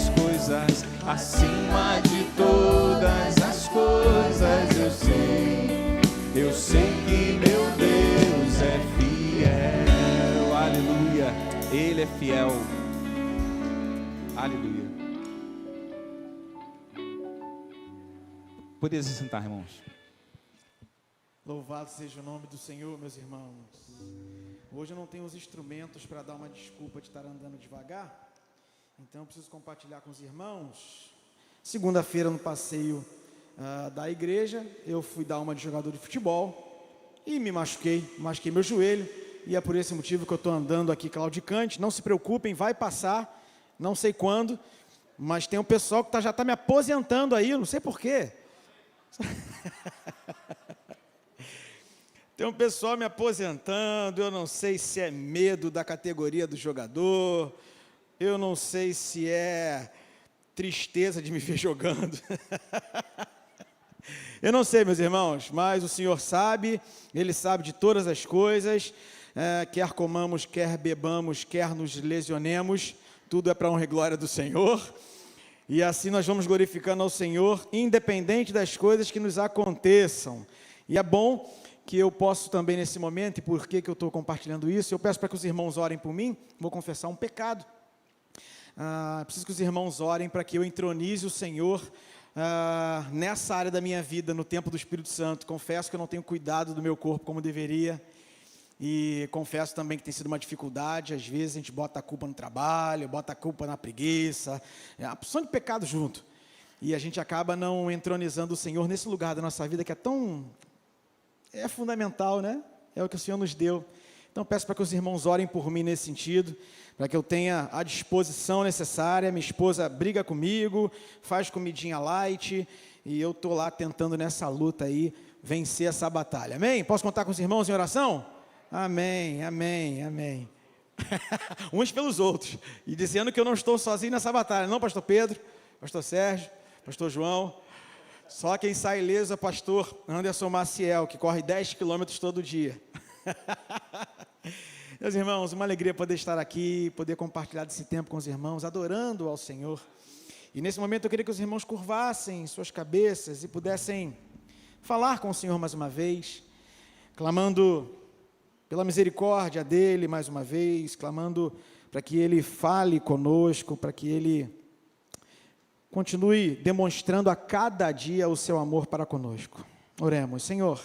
as coisas, acima de todas as coisas. Eu sei que meu Deus é fiel. Aleluia, Ele é fiel. Aleluia. Poderia se sentar, irmãos. Louvado seja o nome do Senhor, meus irmãos. Hoje eu não tenho os instrumentos para dar uma desculpa de estar andando devagar, então eu preciso compartilhar com os irmãos. Segunda-feira, no passeio da igreja, eu fui dar uma de jogador de futebol e me machuquei meu joelho, e é por esse motivo que eu estou andando aqui claudicante. Não se preocupem, vai passar, não sei quando, mas tem um pessoal que já está me aposentando aí, eu não sei porquê. Tem um pessoal me aposentando, eu não sei se é medo da categoria do jogador, eu não sei se é tristeza de me ver jogando. Eu não sei, meus irmãos, mas o Senhor sabe, Ele sabe de todas as coisas, quer comamos, quer bebamos, quer nos lesionemos, tudo é para a honra e glória do Senhor. E assim nós vamos glorificando ao Senhor, independente das coisas que nos aconteçam. E é bom que eu posso também nesse momento, e por que eu estou compartilhando isso, eu peço para que os irmãos orem por mim, vou confessar um pecado. Preciso que os irmãos orem para que eu entronize o Senhor nessa área da minha vida, no tempo do Espírito Santo. Confesso que eu não tenho cuidado do meu corpo como deveria, e confesso também que tem sido uma dificuldade. Às vezes a gente bota a culpa no trabalho, bota a culpa na preguiça, uma porção de pecado junto, e a gente acaba não entronizando o Senhor nesse lugar da nossa vida que é fundamental, né? É o que o Senhor nos deu. Então peço para que os irmãos orem por mim nesse sentido, para que eu tenha a disposição necessária. Minha esposa briga comigo, faz comidinha light, e eu estou lá tentando nessa luta aí, vencer essa batalha. Amém? Posso contar com os irmãos em oração? Amém, amém, amém. Uns pelos outros, e dizendo que eu não estou sozinho nessa batalha. Não, pastor Pedro, pastor Sérgio, pastor João. Só quem sai ileso é pastor Anderson Maciel, que corre 10 quilômetros todo dia. Meus irmãos, uma alegria poder estar aqui, poder compartilhar desse tempo com os irmãos, adorando ao Senhor. E nesse momento eu queria que os irmãos curvassem suas cabeças e pudessem falar com o Senhor mais uma vez, clamando pela misericórdia dEle mais uma vez, clamando para que Ele fale conosco, para que Ele continue demonstrando a cada dia o seu amor para conosco. Oremos. Senhor,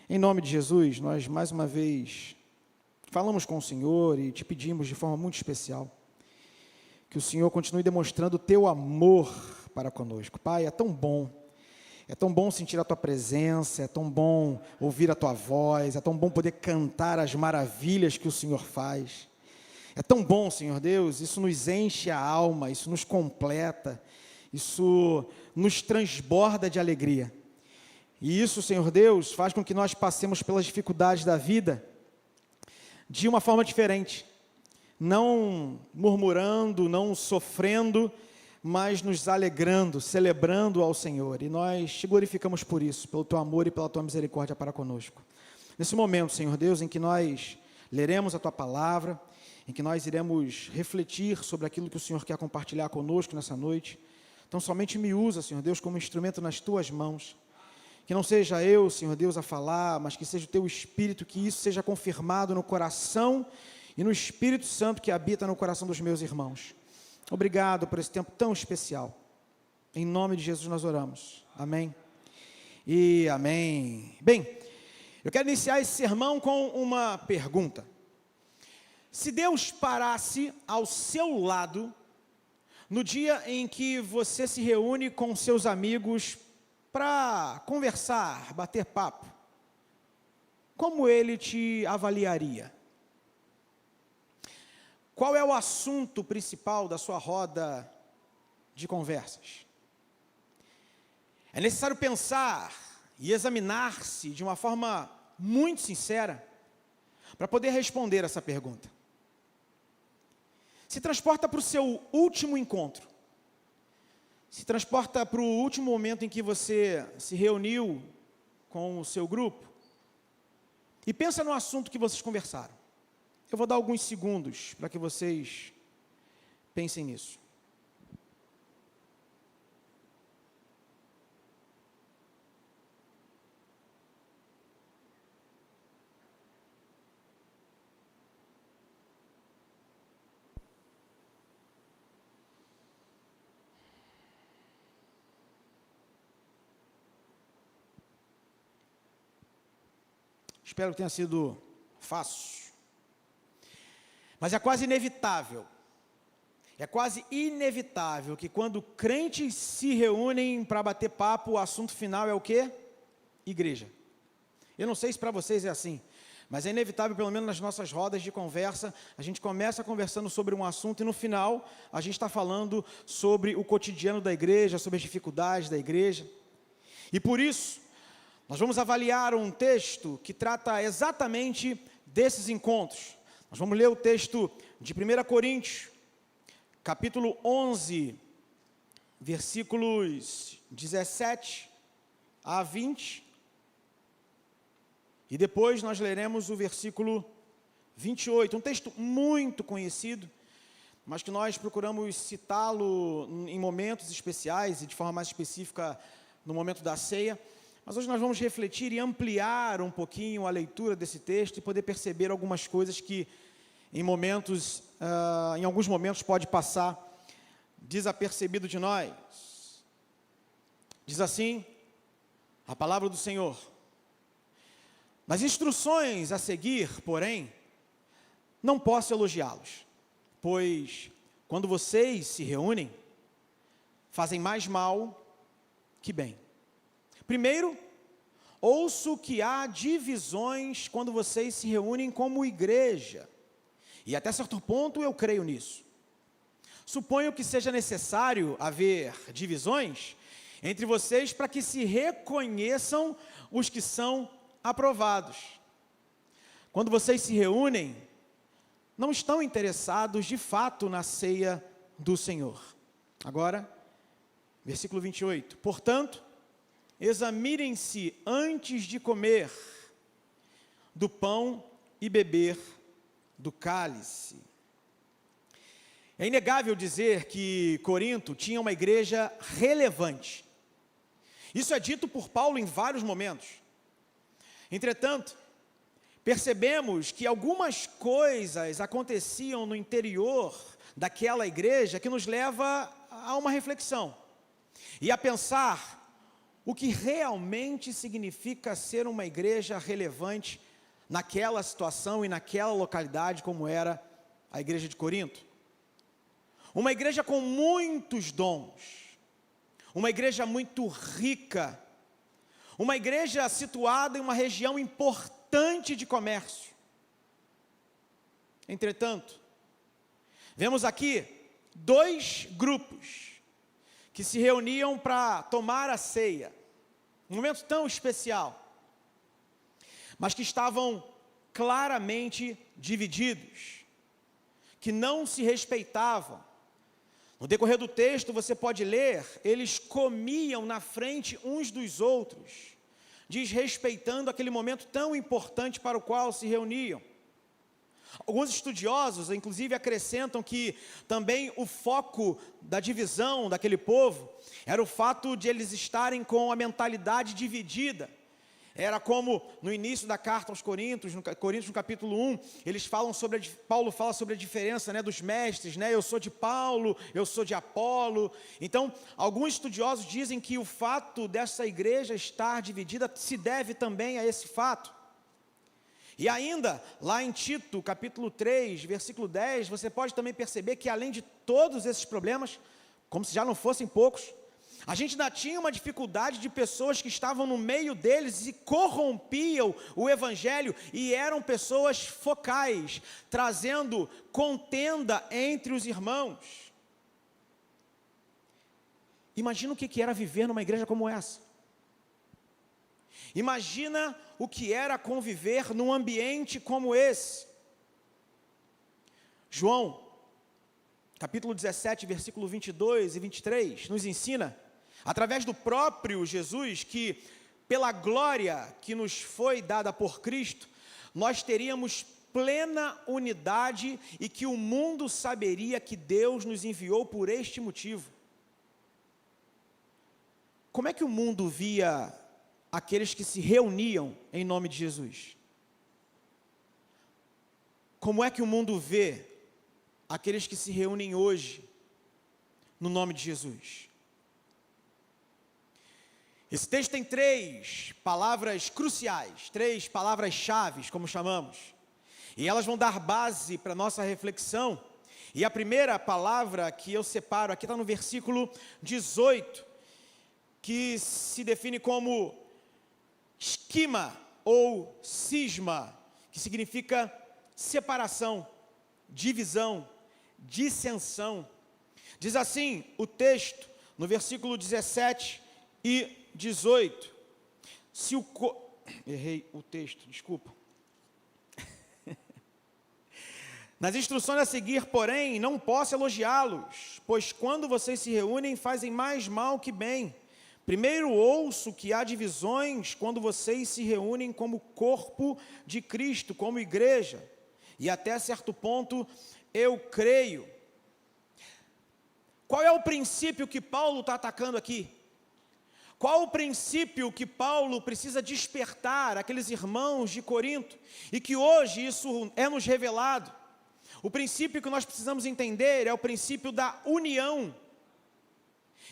em nome de Jesus, nós mais uma vez falamos com o Senhor e te pedimos de forma muito especial que o Senhor continue demonstrando o teu amor para conosco. Pai, é tão bom sentir a tua presença, é tão bom ouvir a tua voz, é tão bom poder cantar as maravilhas que o Senhor faz. É tão bom, Senhor Deus, isso nos enche a alma, isso nos completa, isso nos transborda de alegria. E isso, Senhor Deus, faz com que nós passemos pelas dificuldades da vida de uma forma diferente, não murmurando, não sofrendo, mas nos alegrando, celebrando ao Senhor. E nós te glorificamos por isso, pelo teu amor e pela tua misericórdia para conosco. Nesse momento, Senhor Deus, em que nós leremos a tua palavra, em que nós iremos refletir sobre aquilo que o Senhor quer compartilhar conosco nessa noite. Então somente me usa, Senhor Deus, como instrumento nas tuas mãos. Que não seja eu, Senhor Deus, a falar, mas que seja o teu Espírito, que isso seja confirmado no coração e no Espírito Santo que habita no coração dos meus irmãos. Obrigado por esse tempo tão especial. Em nome de Jesus nós oramos. Amém e amém. Bem, eu quero iniciar esse sermão com uma pergunta. Se Deus parasse ao seu lado, no dia em que você se reúne com seus amigos para conversar, bater papo, como Ele te avaliaria? Qual é o assunto principal da sua roda de conversas? É necessário pensar e examinar-se de uma forma muito sincera para poder responder essa pergunta. Se transporta para o seu último encontro. Se transporta para o último momento em que você se reuniu com o seu grupo. E pensa no assunto que vocês conversaram. Eu vou dar alguns segundos para que vocês pensem nisso. Espero que tenha sido fácil. Mas é quase inevitável que quando crentes se reúnem para bater papo, o assunto final é o quê? Igreja. Eu não sei se para vocês é assim, mas é inevitável, pelo menos nas nossas rodas de conversa, a gente começa conversando sobre um assunto e no final a gente está falando sobre o cotidiano da igreja, sobre as dificuldades da igreja. E por isso, nós vamos avaliar um texto que trata exatamente desses encontros. Nós vamos ler o texto de 1 Coríntios, capítulo 11, versículos 17 a 20. E depois nós leremos o versículo 28, um texto muito conhecido, mas que nós procuramos citá-lo em momentos especiais e de forma mais específica no momento da ceia. Mas hoje nós vamos refletir e ampliar um pouquinho a leitura desse texto e poder perceber algumas coisas que em alguns momentos pode passar desapercebido de nós. Diz assim a palavra do Senhor: nas instruções a seguir, porém, não posso elogiá-los, pois quando vocês se reúnem, fazem mais mal que bem. Primeiro, ouço que há divisões quando vocês se reúnem como igreja, e até certo ponto eu creio nisso. Suponho que seja necessário haver divisões entre vocês para que se reconheçam os que são aprovados. Quando vocês se reúnem, não estão interessados de fato na ceia do Senhor. Agora, versículo 28. Portanto, examinem-se antes de comer do pão e beber do cálice. É inegável dizer que Corinto tinha uma igreja relevante. Isso é dito por Paulo em vários momentos. Entretanto, percebemos que algumas coisas aconteciam no interior daquela igreja que nos leva a uma reflexão e a pensar o que realmente significa ser uma igreja relevante naquela situação e naquela localidade como era a igreja de Corinto. Uma igreja com muitos dons, uma igreja muito rica, uma igreja situada em uma região importante de comércio. Entretanto, vemos aqui dois grupos que se reuniam para tomar a ceia, um momento tão especial, mas que estavam claramente divididos, que não se respeitavam. No decorrer do texto, você pode ler, eles comiam na frente uns dos outros, desrespeitando aquele momento tão importante para o qual se reuniam. Alguns estudiosos, inclusive, acrescentam que também o foco da divisão daquele povo era o fato de eles estarem com a mentalidade dividida. Era como no início da carta aos Coríntios, no capítulo 1, Paulo fala sobre a diferença, dos mestres, eu sou de Paulo, eu sou de Apolo. Então, alguns estudiosos dizem que o fato dessa igreja estar dividida se deve também a esse fato. E ainda, lá em Tito, capítulo 3, versículo 10, você pode também perceber que além de todos esses problemas, como se já não fossem poucos, a gente ainda tinha uma dificuldade de pessoas que estavam no meio deles e corrompiam o evangelho e eram pessoas focais, trazendo contenda entre os irmãos. Imagina o que era viver numa igreja como essa. Imagina o que era conviver num ambiente como esse. João, capítulo 17, versículo 22 e 23, nos ensina, através do próprio Jesus, que pela glória que nos foi dada por Cristo, nós teríamos plena unidade e que o mundo saberia que Deus nos enviou por este motivo. Como é que o mundo via aqueles que se reuniam em nome de Jesus? Como é que o mundo vê aqueles que se reúnem hoje no nome de Jesus? Esse texto tem 3 palavras cruciais, 3 palavras-chave, como chamamos. E elas vão dar base para a nossa reflexão. E a primeira palavra que eu separo aqui está no versículo 18, que se define como esquima ou cisma, que significa separação, divisão, dissensão. Diz assim o texto, no versículo 17 e 18. Errei o texto, desculpa. Nas instruções a seguir, porém, não posso elogiá-los, pois quando vocês se reúnem, fazem mais mal que bem. Primeiro ouço que há divisões quando vocês se reúnem como corpo de Cristo, como igreja. E até certo ponto, eu creio. Qual é o princípio que Paulo está atacando aqui? Qual o princípio que Paulo precisa despertar aqueles irmãos de Corinto? E que hoje isso é nos revelado. O princípio que nós precisamos entender é o princípio da união.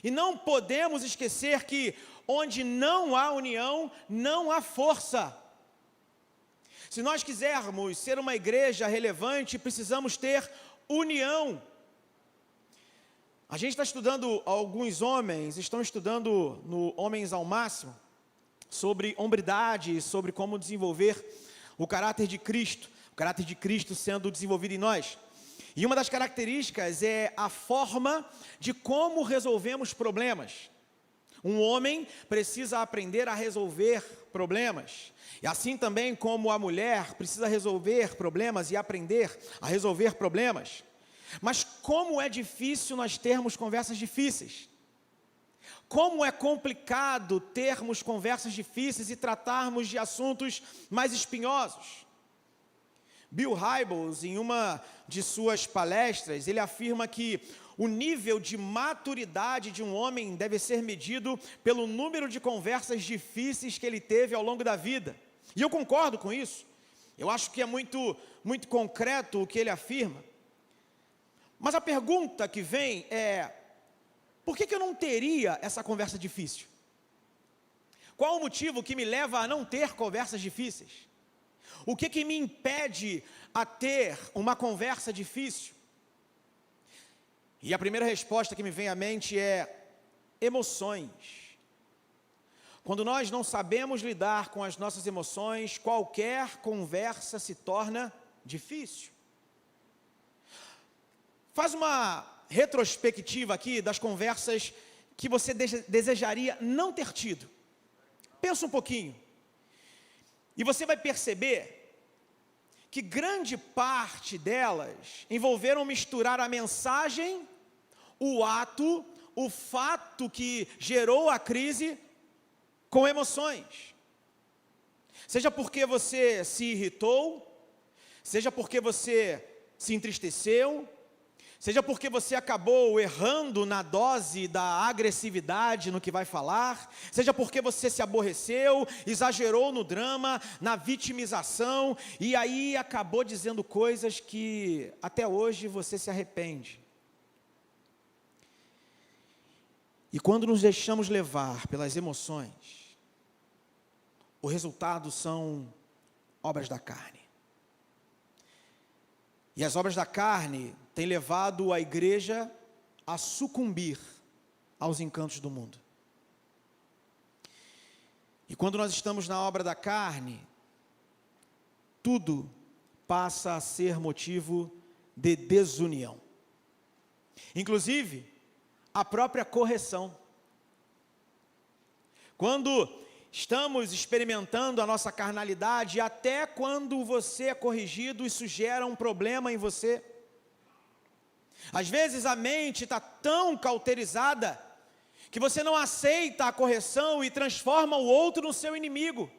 E não podemos esquecer que onde não há união, não há força. Se nós quisermos ser uma igreja relevante, precisamos ter união. A gente está estudando, alguns homens estão estudando no Homens ao Máximo, sobre hombridade, sobre como desenvolver o caráter de Cristo sendo desenvolvido em nós. E uma das características é a forma de como resolvemos problemas. Um homem precisa aprender a resolver problemas. E assim também como a mulher precisa resolver problemas e aprender a resolver problemas. Mas como é difícil nós termos conversas difíceis. Como é complicado termos conversas difíceis e tratarmos de assuntos mais espinhosos. Bill Hybels, em uma de suas palestras, ele afirma que o nível de maturidade de um homem deve ser medido pelo número de conversas difíceis que ele teve ao longo da vida. E eu concordo com isso. Eu acho que é muito concreto o que ele afirma. Mas a pergunta que vem é: por que eu não teria essa conversa difícil? Qual o motivo que me leva a não ter conversas difíceis? O que me impede a ter uma conversa difícil? E a primeira resposta que me vem à mente é emoções. Quando nós não sabemos lidar com as nossas emoções, qualquer conversa se torna difícil. Faz uma retrospectiva aqui das conversas que você desejaria não ter tido. Pensa um pouquinho. E você vai perceber que grande parte delas envolveram misturar a mensagem, o ato, o fato que gerou a crise com emoções. Seja porque você se irritou, seja porque você se entristeceu, seja porque você acabou errando na dose da agressividade no que vai falar, seja porque você se aborreceu, exagerou no drama, na vitimização, e aí acabou dizendo coisas que até hoje você se arrepende. E quando nos deixamos levar pelas emoções, o resultado são obras da carne. E as obras da carne têm levado a igreja a sucumbir aos encantos do mundo. E quando nós estamos na obra da carne, tudo passa a ser motivo de desunião. Inclusive, a própria correção. Quando estamos experimentando a nossa carnalidade, até quando você é corrigido, isso gera um problema em você. Às vezes a mente está tão cauterizada que você não aceita a correção e transforma o outro no seu inimigo,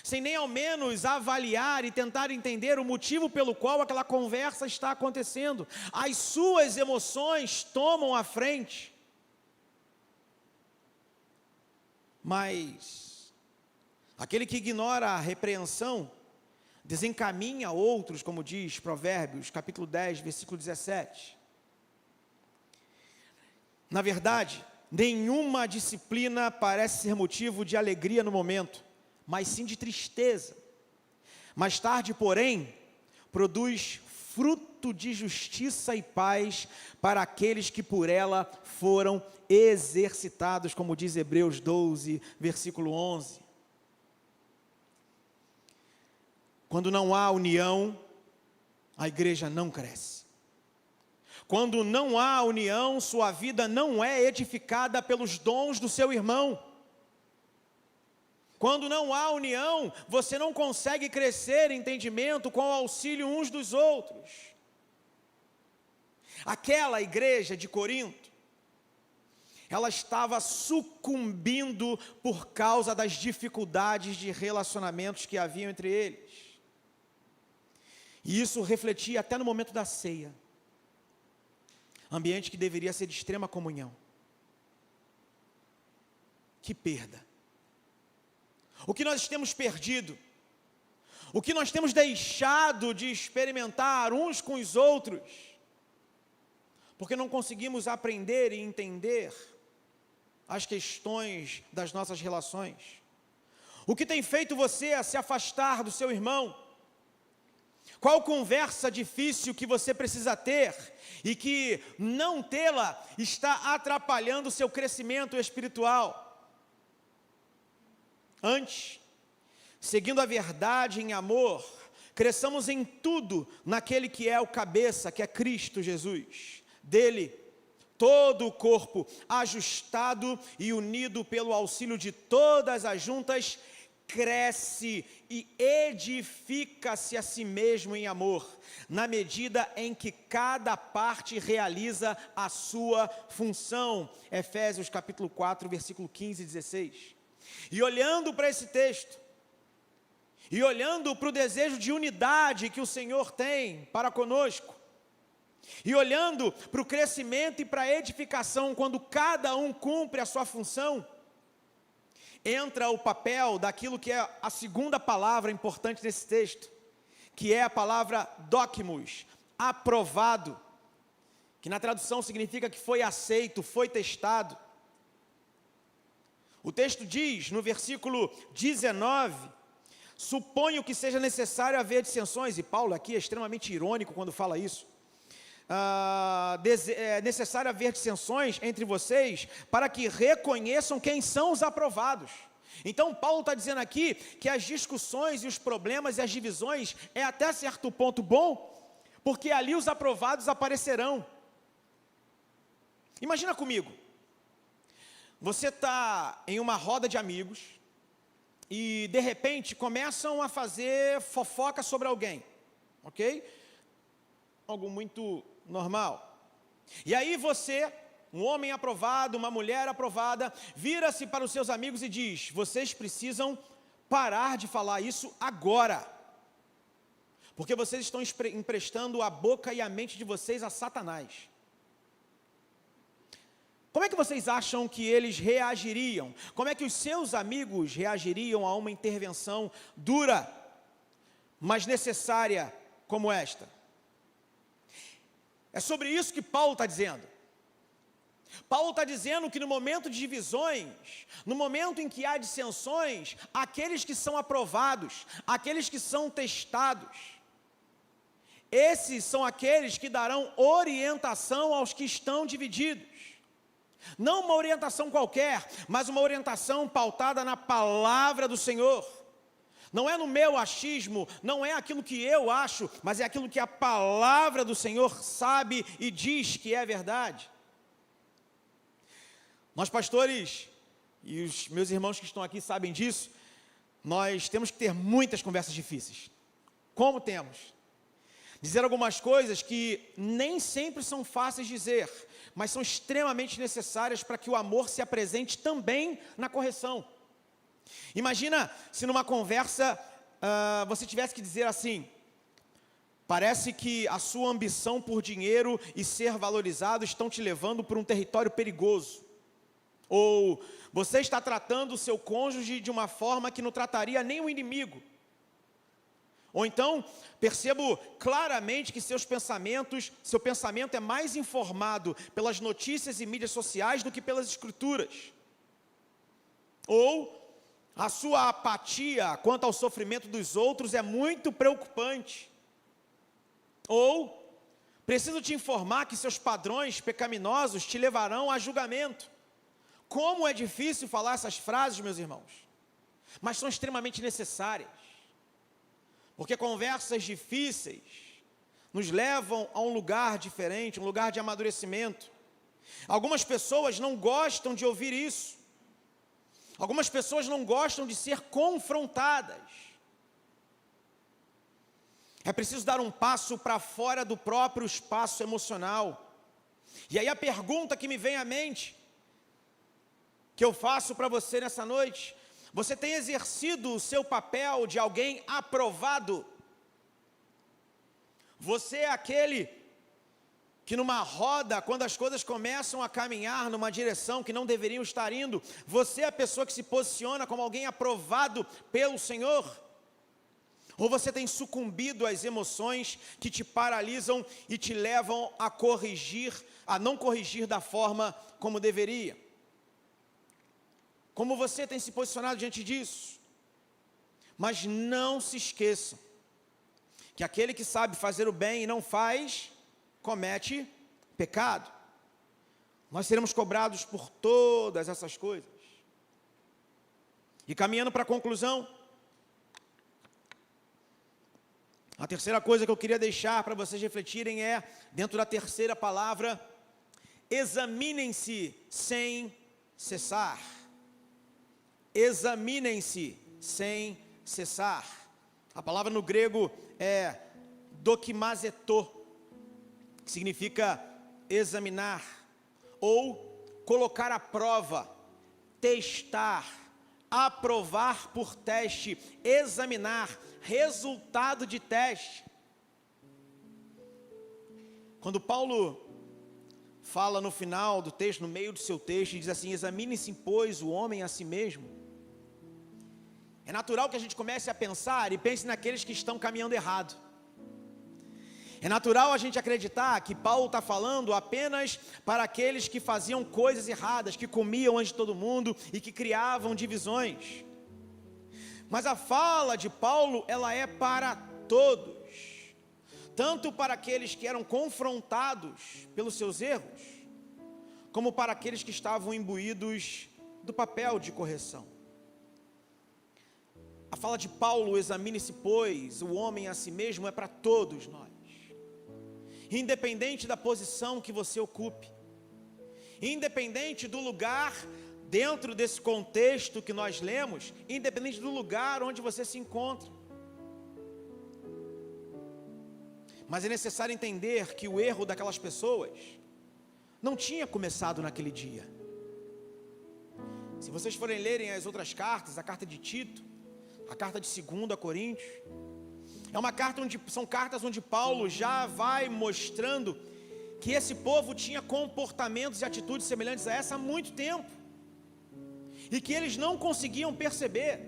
sem nem ao menos avaliar e tentar entender o motivo pelo qual aquela conversa está acontecendo. As suas emoções tomam a frente. Mas aquele que ignora a repreensão desencaminha outros, como diz Provérbios, capítulo 10, versículo 17. Na verdade, nenhuma disciplina parece ser motivo de alegria no momento, mas sim de tristeza. Mais tarde, porém, produz fruto de justiça e paz para aqueles que por ela foram exercitados, como diz Hebreus 12, versículo 11. Quando não há união, a igreja não cresce. Quando não há união, sua vida não é edificada pelos dons do seu irmão. Quando não há união, você não consegue crescer em entendimento com o auxílio uns dos outros. Aquela igreja de Corinto, ela estava sucumbindo por causa das dificuldades de relacionamentos que haviam entre eles. E isso refletia até no momento da ceia. Ambiente que deveria ser de extrema comunhão. Que perda. O que nós temos perdido, o que nós temos deixado de experimentar uns com os outros, porque não conseguimos aprender e entender as questões das nossas relações. O que tem feito você a se afastar do seu irmão? Qual conversa difícil que você precisa ter e que não tê-la está atrapalhando o seu crescimento espiritual? Antes, seguindo a verdade em amor, cresçamos em tudo naquele que é o cabeça, que é Cristo Jesus. Dele, todo o corpo, ajustado e unido pelo auxílio de todas as juntas, cresce e edifica-se a si mesmo em amor, na medida em que cada parte realiza a sua função. Efésios capítulo 4, versículo 15 e 16. E olhando para esse texto, e olhando para o desejo de unidade que o Senhor tem para conosco, e olhando para o crescimento e para a edificação, quando cada um cumpre a sua função, entra o papel daquilo que é a segunda palavra importante nesse texto, que é a palavra dokimos, aprovado, que na tradução significa que foi aceito, foi testado. O texto diz, no versículo 19, suponho que seja necessário haver dissensões, e Paulo aqui é extremamente irônico quando fala isso, é necessário haver dissensões entre vocês, para que reconheçam quem são os aprovados. Então Paulo está dizendo aqui, que as discussões e os problemas e as divisões, é até certo ponto bom, porque ali os aprovados aparecerão. Imagina comigo, você está em uma roda de amigos, e de repente começam a fazer fofoca sobre alguém, ok? Algo muito normal. E aí você, um homem aprovado, uma mulher aprovada, vira-se para os seus amigos e diz: vocês precisam parar de falar isso agora, porque vocês estão emprestando a boca e a mente de vocês a Satanás. Como é que vocês acham que eles reagiriam? Como é que os seus amigos reagiriam a uma intervenção dura, mas necessária como esta? É sobre isso que Paulo está dizendo. Paulo está dizendo que no momento de divisões, no momento em que há dissensões, aqueles que são aprovados, aqueles que são testados, esses são aqueles que darão orientação aos que estão divididos. Não uma orientação qualquer, mas uma orientação pautada na palavra do Senhor. Não é no meu achismo, não é aquilo que eu acho, mas é aquilo que a palavra do Senhor sabe e diz que é verdade. Nós pastores, e os meus irmãos que estão aqui sabem disso, nós temos que ter muitas conversas difíceis. Como temos? Dizer algumas coisas que nem sempre são fáceis de dizer, mas são extremamente necessárias para que o amor se apresente também na correção. Imagina se numa conversa você tivesse que dizer assim: parece que a sua ambição por dinheiro e ser valorizado estão te levando por um território perigoso. Ou você está tratando o seu cônjuge de uma forma que não trataria nem o inimigo. Ou então, percebo claramente que seu pensamento é mais informado pelas notícias e mídias sociais do que pelas escrituras. Ou a sua apatia quanto ao sofrimento dos outros é muito preocupante. Ou preciso te informar que seus padrões pecaminosos te levarão a julgamento. Como é difícil falar essas frases, meus irmãos, mas são extremamente necessárias. Porque conversas difíceis nos levam a um lugar diferente, um lugar de amadurecimento. Algumas pessoas não gostam de ouvir isso. Algumas pessoas não gostam de ser confrontadas. É preciso dar um passo para fora do próprio espaço emocional. E aí a pergunta que me vem à mente, que eu faço para você nessa noite: você tem exercido o seu papel de alguém aprovado? Você é aquele que numa roda, quando as coisas começam a caminhar numa direção que não deveriam estar indo, você é a pessoa que se posiciona como alguém aprovado pelo Senhor? Ou você tem sucumbido às emoções que te paralisam e te levam a não corrigir da forma como deveria? Como você tem se posicionado diante disso? Mas não se esqueçam que aquele que sabe fazer o bem e não faz, comete pecado. Nós seremos cobrados por todas essas coisas. E caminhando para a conclusão, a terceira coisa que eu queria deixar para vocês refletirem é, dentro da terceira palavra: examinem-se sem cessar. Examinem-se sem cessar. A palavra no grego é dokimazeto, que significa examinar, ou colocar à prova, testar, aprovar por teste, examinar, resultado de teste. Quando Paulo fala no final do texto, no meio do seu texto, diz assim: examine-se, pois, o homem a si mesmo. É natural que a gente comece a pensar e pense naqueles que estão caminhando errado. É natural a gente acreditar que Paulo está falando apenas para aqueles que faziam coisas erradas, que comiam antes de todo mundo e que criavam divisões. Mas a fala de Paulo, ela é para todos. Tanto para aqueles que eram confrontados pelos seus erros, como para aqueles que estavam imbuídos do papel de correção. A fala de Paulo, examine-se, pois, o homem a si mesmo, é para todos nós. Independente da posição que você ocupe, independente do lugar dentro desse contexto que nós lemos, independente do lugar onde você se encontra. Mas é necessário entender que o erro daquelas pessoas não tinha começado naquele dia. Se vocês forem lerem as outras cartas, a carta de Tito, a carta de 2 Coríntios, são cartas onde Paulo já vai mostrando que esse povo tinha comportamentos e atitudes semelhantes a essa há muito tempo, e que eles não conseguiam perceber.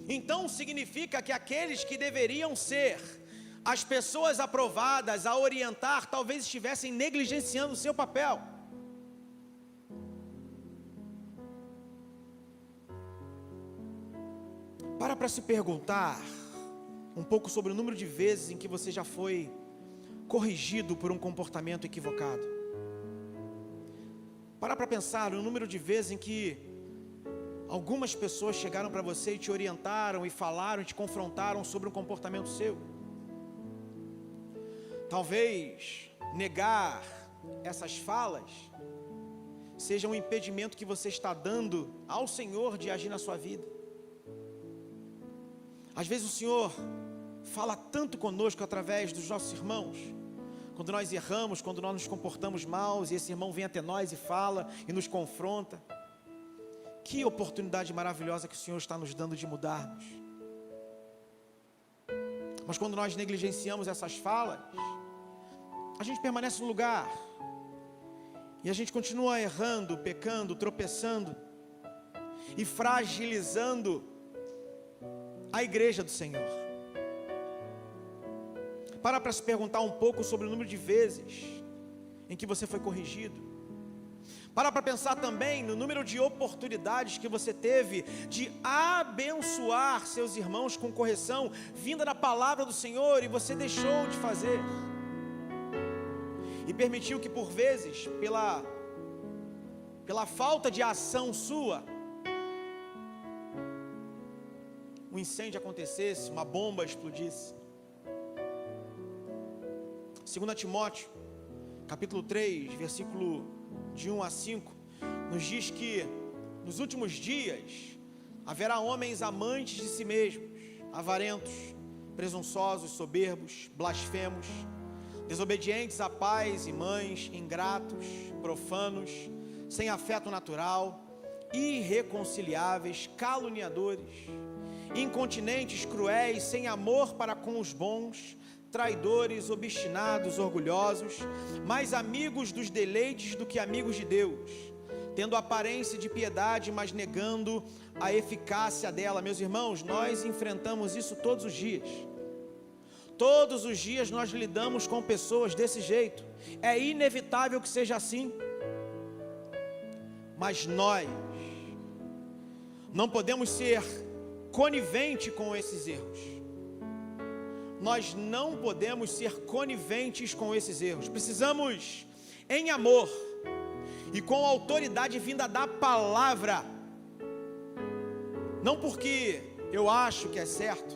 Então significa que aqueles que deveriam ser as pessoas aprovadas a orientar, talvez estivessem negligenciando o seu papel. Para se perguntar um pouco sobre o número de vezes em que você já foi corrigido por um comportamento equivocado. Para pensar no número de vezes em que algumas pessoas chegaram para você e te orientaram e falaram, e te confrontaram sobre um comportamento seu. Talvez negar essas falas seja um impedimento que você está dando ao Senhor de agir na sua vida. Às vezes o Senhor fala tanto conosco através dos nossos irmãos, quando nós erramos, quando nós nos comportamos mal, e esse irmão vem até nós e fala e nos confronta. Que oportunidade maravilhosa que o Senhor está nos dando de mudarmos. Mas quando nós negligenciamos essas falas, a gente permanece no lugar, e a gente continua errando, pecando, tropeçando, e fragilizando a igreja do Senhor. Para se perguntar um pouco sobre o número de vezes em que você foi corrigido. Para pensar também no número de oportunidades que você teve de abençoar seus irmãos com correção vinda da palavra do Senhor e você deixou de fazer. E permitiu que por vezes, pela falta de ação sua, um incêndio acontecesse, uma bomba explodisse. 2 Timóteo, capítulo 3, versículo de 1 a 5, nos diz que nos últimos dias haverá homens amantes de si mesmos, avarentos, presunçosos, soberbos, blasfemos, desobedientes a pais e mães, ingratos, profanos, sem afeto natural, irreconciliáveis, caluniadores, incontinentes, cruéis, sem amor para com os bons, traidores, obstinados, orgulhosos, mais amigos dos deleites do que amigos de Deus, tendo aparência de piedade, mas negando a eficácia dela. Meus irmãos, nós enfrentamos isso todos os dias. Todos os dias nós lidamos com pessoas desse jeito. É inevitável que seja assim. Mas nós não podemos ser coniventes com esses erros. Nós não podemos ser coniventes com esses erros. Precisamos, em amor e com a autoridade vinda da palavra, não porque eu acho que é certo,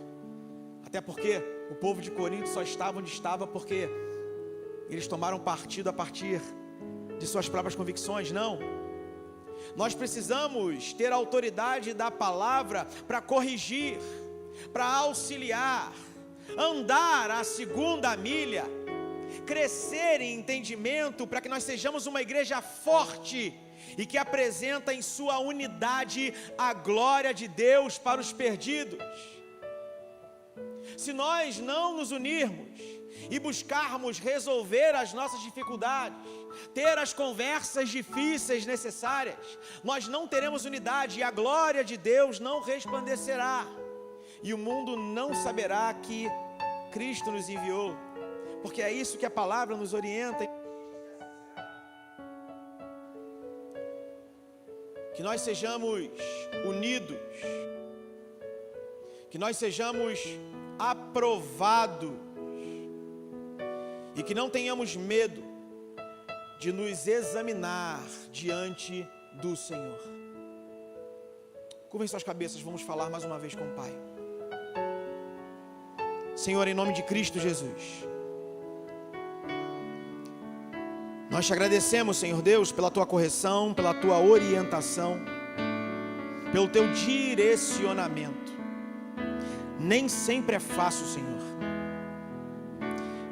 até porque o povo de Corinto só estava onde estava porque eles tomaram partido a partir de suas próprias convicções, não. Nós precisamos ter a autoridade da palavra para corrigir, para auxiliar, andar a segunda milha, crescer em entendimento, para que nós sejamos uma igreja forte e que apresenta em sua unidade a glória de Deus para os perdidos. Se nós não nos unirmos e buscarmos resolver as nossas dificuldades, ter as conversas difíceis necessárias, nós não teremos unidade e a glória de Deus não resplandecerá. E o mundo não saberá que Cristo nos enviou, porque é isso que a palavra nos orienta. Que nós sejamos unidos, que nós sejamos aprovados e que não tenhamos medo de nos examinar diante do Senhor. Curvem suas cabeças, vamos falar mais uma vez com o Pai. Senhor, em nome de Cristo Jesus, nós te agradecemos, Senhor Deus, pela tua correção, pela tua orientação, pelo teu direcionamento. Nem sempre é fácil, Senhor.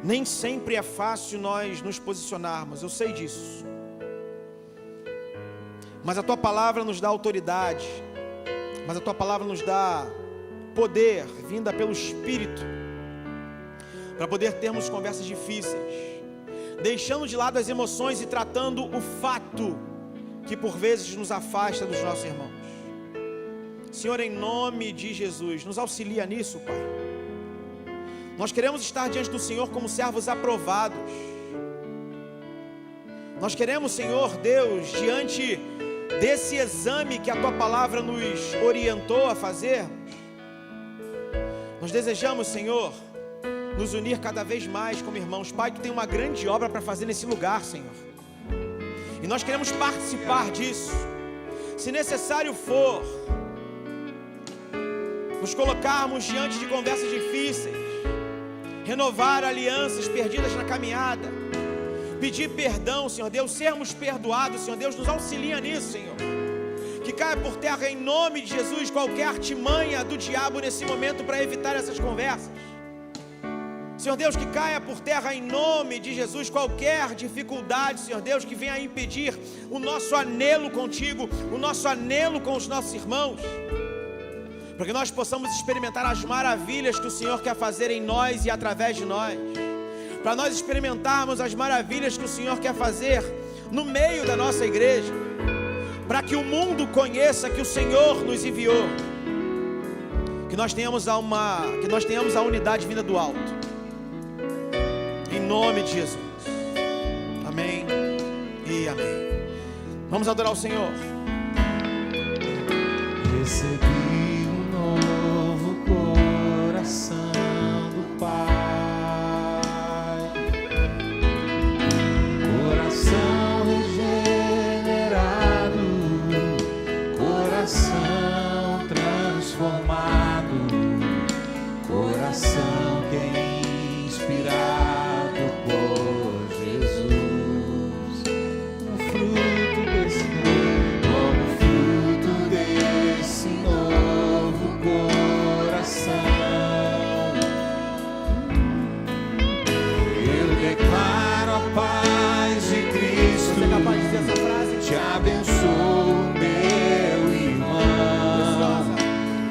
Nem sempre é fácil nós nos posicionarmos, eu sei disso. Mas a tua palavra nos dá autoridade, mas a tua palavra nos dá poder, vinda pelo Espírito, para poder termos conversas difíceis, deixando de lado as emoções e tratando o fato que por vezes nos afasta dos nossos irmãos. Senhor, em nome de Jesus, nos auxilia nisso, Pai. Nós queremos estar diante do Senhor como servos aprovados. Nós queremos, Senhor Deus, diante desse exame que a tua palavra nos orientou a fazer, nós desejamos, Senhor, nos unir cada vez mais como irmãos. Pai, tu tem uma grande obra para fazer nesse lugar, Senhor, e nós queremos participar disso. Se necessário for, nos colocarmos diante de conversas difíceis, renovar alianças perdidas na caminhada, pedir perdão, Senhor Deus, sermos perdoados, Senhor Deus, nos auxilia nisso, Senhor. Que caia por terra em nome de Jesus qualquer artimanha do diabo nesse momento para evitar essas conversas. Senhor Deus, que caia por terra em nome de Jesus qualquer dificuldade, Senhor Deus, que venha a impedir o nosso anelo contigo, o nosso anelo com os nossos irmãos, para que nós possamos experimentar as maravilhas que o Senhor quer fazer em nós e através de nós, para nós experimentarmos as maravilhas que o Senhor quer fazer no meio da nossa igreja, para que o mundo conheça que o Senhor nos enviou. que nós tenhamos a unidade vinda do alto. Em nome de Jesus. Amém e amém. Vamos adorar o Senhor. Recebi um novo coração do Pai, coração regenerado, coração transformado, coração que é inspirado por Jesus. O fruto desse novo coração, eu declaro a paz de Cristo. Você é capaz de dizer essa frase? Te abençoo, meu irmão.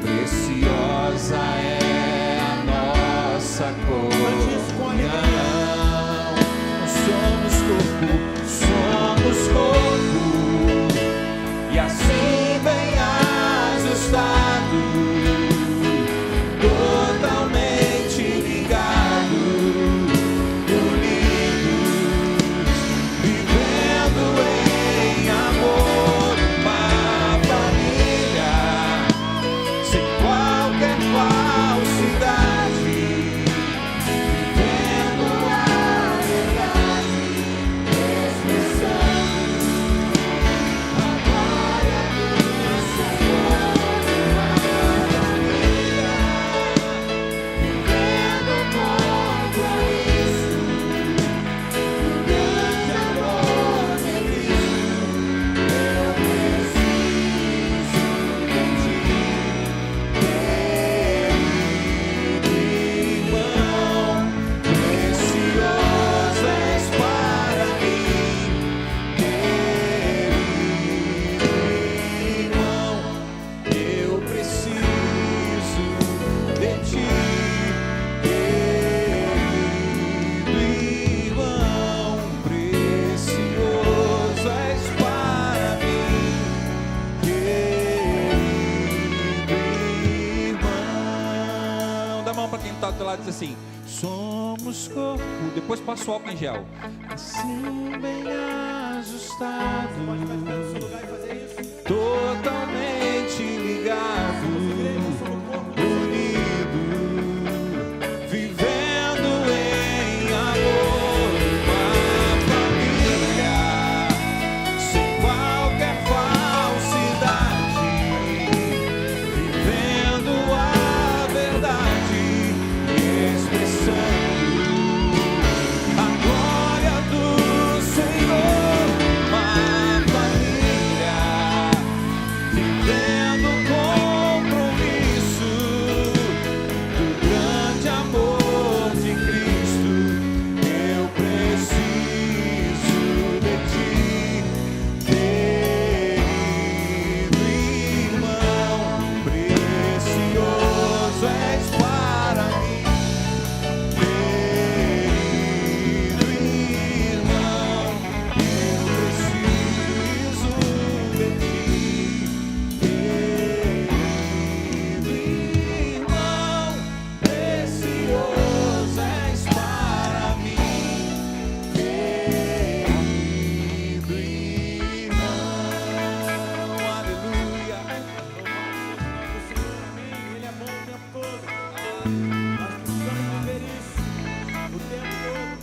Preciosa é a nossa comunhão. Somos corpo, e assim bem ajustado, totalmente ligado, unidos, vivendo em amor, uma família, sem qualquer falsidade, vivendo a verdade, expressando a glória do Senhor, uma família, vivendo compromisso, um grande amor de Cristo. Eu preciso de ti, querido irmão, precioso és para mim, querido irmão, eu preciso de ti, querido irmão, precioso és para mim, querido irmão. Dá a mão para quem está do teu lado e diz assim: somos corpo. Depois passa o álcool em gel. Assim bem ajustado, totalmente ligado, unido, vivendo em amor, uma família, sem qualquer falsidade, vivendo a verdade, expressando a glória do Senhor, uma família, vivendo compromisso do grande amor de Cristo. Eu preciso de ti, querido irmão, precioso és para mim, querido irmão, eu preciso de ti, querido irmão, precioso és para mim, querido irmão. Aleluia. Ele é bom o tempo todo. Nós precisamos viver isso o tempo todo.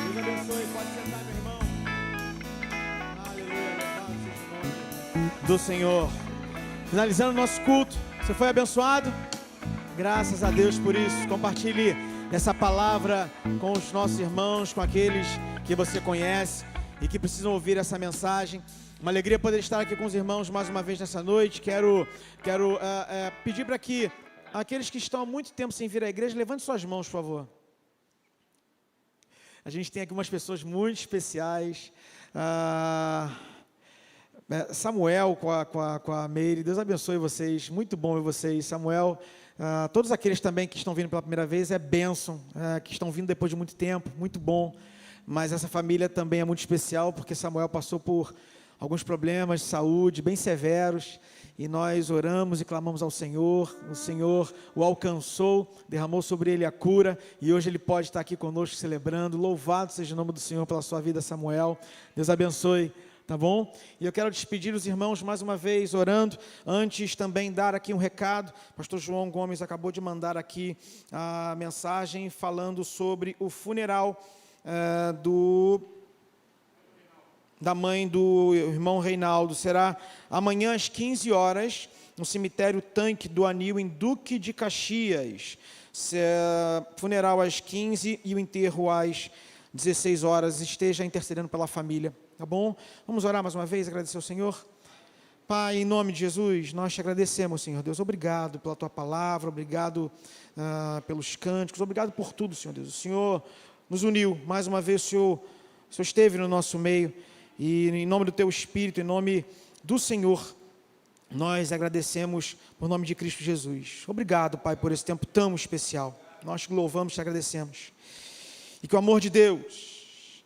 Deus abençoe. Pode sentar, meu irmão. Aleluia. Louvado seja o nome do Senhor. Finalizando o nosso culto. Você foi abençoado? Graças a Deus por isso. Compartilhe essa palavra com os nossos irmãos, com aqueles que você conhece e que precisam ouvir essa mensagem. Uma alegria poder estar aqui com os irmãos mais uma vez nessa noite. Quero pedir para que aqueles que estão há muito tempo sem vir à igreja, levante suas mãos, por favor. A gente tem aqui umas pessoas muito especiais. Samuel com a Meire, Deus abençoe vocês, muito bom ver vocês. Samuel, todos aqueles também que estão vindo pela primeira vez, é bênção, que estão vindo depois de muito tempo, muito bom. Mas essa família também é muito especial, porque Samuel passou por alguns problemas de saúde bem severos, e nós oramos e clamamos ao Senhor. O Senhor o alcançou, derramou sobre ele a cura, e hoje ele pode estar aqui conosco celebrando. Louvado seja o nome do Senhor pela sua vida, Samuel. Deus abençoe, tá bom? E eu quero despedir os irmãos mais uma vez, orando. Antes também dar aqui um recado. Pastor João Gomes acabou de mandar aqui a mensagem falando sobre o funeral da mãe do irmão Reinaldo. Será amanhã às 15 horas, no cemitério Tanque do Anil, em Duque de Caxias. Funeral às 15 e o enterro às 16 horas. Esteja intercedendo pela família, tá bom? Vamos orar mais uma vez, agradecer ao Senhor. Pai, em nome de Jesus, nós te agradecemos, Senhor Deus. Obrigado pela tua palavra, obrigado pelos cânticos, obrigado por tudo, Senhor Deus. O Senhor nos uniu, mais uma vez o Senhor esteve no nosso meio. E em nome do teu Espírito, em nome do Senhor, nós agradecemos por nome de Cristo Jesus. Obrigado, Pai, por esse tempo tão especial. Nós te louvamos, te agradecemos. E que o amor de Deus,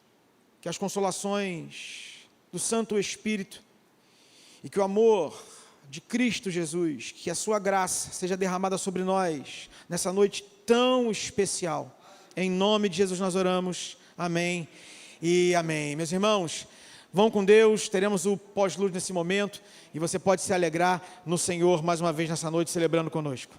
que as consolações do Santo Espírito, e que o amor de Cristo Jesus, que a sua graça seja derramada sobre nós, nessa noite tão especial. Em nome de Jesus nós oramos. Amém e amém. Meus irmãos, vão com Deus, teremos o pós-luz nesse momento, e você pode se alegrar no Senhor mais uma vez nessa noite, celebrando conosco.